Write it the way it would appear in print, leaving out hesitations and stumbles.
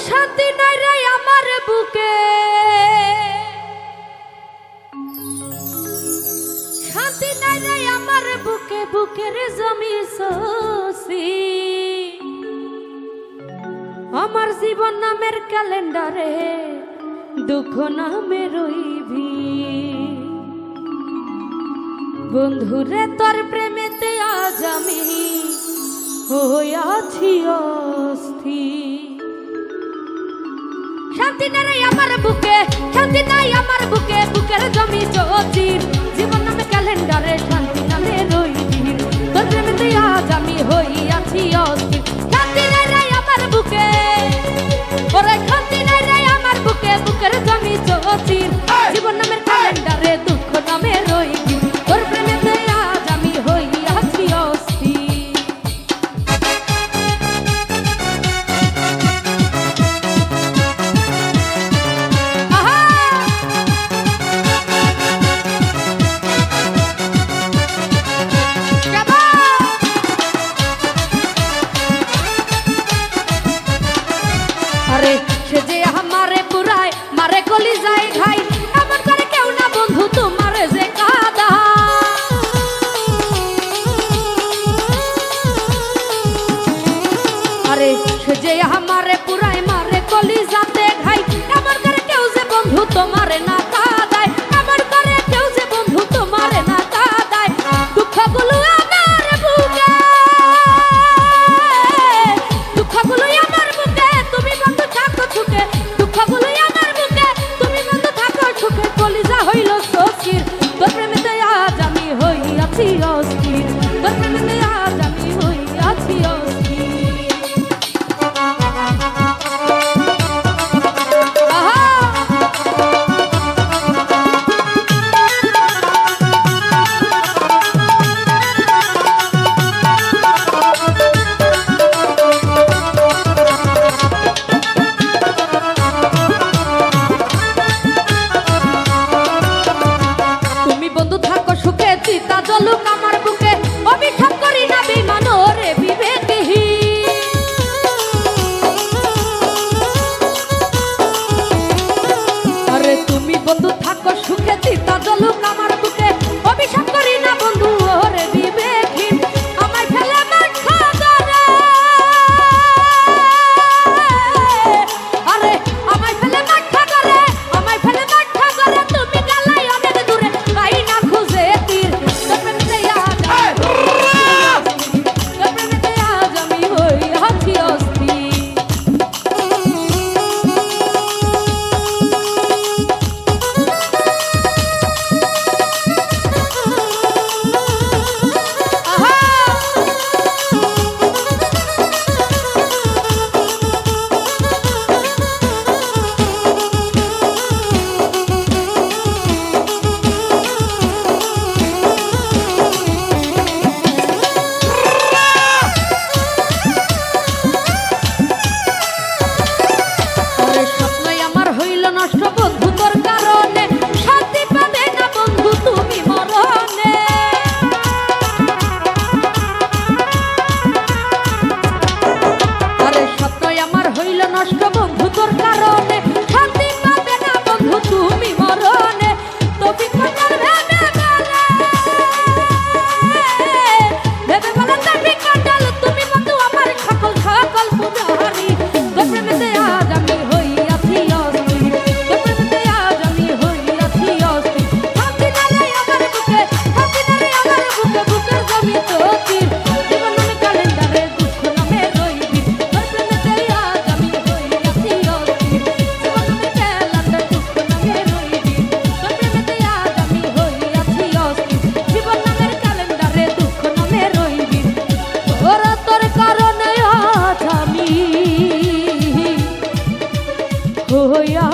শান্তি নাই রে আমার বুকে, শান্তি নাই রে আমার বুকে, বুকের জমি সসি আমার জীবন নামের ক্যালেন্ডারে দুঃখ নামে রইবি। বন্ধুরে তোর প্রেমেতে আজ আমি হইয়াছি অস্থির। শান্তি নাই আমার বুকে, শান্তি নাই আমার বুকে, বুকের জমি চচির জীবন নামে ক্যালেন্ডারে শান্তি নামে রইবি। তোর প্রেমেতে আজ আমি হইয়াছি অস্থির। শান্তি নাই আমার বুকে, ওরে শান্তি নাই আমার বুকে, বুকের জমি চচির জীবন নামের ক্যালেন্ডারে দুঃখ নামে রইবি। তোর প্রেমেতে আজ আমি হইয়াছি অস্থির। আরে সে যে আমারে পুরায় মারে কলি যায় ঘাই, আমার করে কেউ না বন্ধু তোমারে যে কাদা। আরে সে যে আমারে পুরায় মারে কলি যাতে ঘাই, আমার করে কেউ যে বন্ধু তোমারে না কাদায়, আমার করে কেউ যে বন্ধু তোমারে না কাদায়। দুঃখগুলো আমার বুকে, দুঃখগুলো আমার বুকে, তুমি বন্ধু থাকো সুখে, দুঃখগুলো আমার বুকে, তুমি বন্ধু থাকো সুখে। কলিজা হইল সখির, তোর প্রেমেতে আজ আমি হইয়াছি অস্থির, তোর প্রেমেতে আজ আমি হইয়াছি অস্থির। তুমি বন্ধু থাকো সুখে, চিতা জলুক আমার বুকে, অভিশাপ করি না বিমান ওরে বিবেকহীন। আরে তুমি বন্ধু থাকো সুখে, চিতা জলুক আমার বুকে, অভিশাপ করি না বন্ধু ওরে বিবেকহীন। আমায় ফেলে মাঠা করে, আরে আমায় ফেলে মাঠা করে, আমায় ফেলে মাঠা করে, তুমি গেলাই অনেক দূরে পাই না খুঁজে তীর। তোর প্রেমেতে আজ তোর প্রেমেতে আজ আমি হইয়াছি অস্থির। স্বপ্নই আমার হইল নষ্ট বন্ধু তোর কারণে, শান্তি পাবে না বন্ধু তুমি মরণে। আরে স্বপ্নই আমার হইল নষ্ট বন্ধু তোর কারণে, শান্তি পাবে না বন্ধু তুমি মরণে। তবে কথা ভেবে বলে, ভেবে বলে তবে কাটাল তুমি বন্ধু আমার সকল সকল পূজারি। তোর প্রেমেতে আজ আমি হইয়াছি অস্থির, তোর প্রেমেতে আজ আমি হইয়াছি অস্থির। শান্তি নাই আমার বুকে, শান্তি নাই আমার বুকে, বুকের জমি চচির জীবন নামে ক্যালেন্ডারে দুঃখ নামে রইবি। তোর প্রেমেতে আজ আমি হইয়াছি অস্থির, জীবন নামে ক্যালেন্ডারে দুঃখ নামে রইবি। তোর প্রেমেতে আজ আমি হইয়াছি অস্থির, জীবন নামের ক্যালেন্ডারে দুঃখ নামে রইবি। ওরা তোর কারণে আজ আমি হইয়া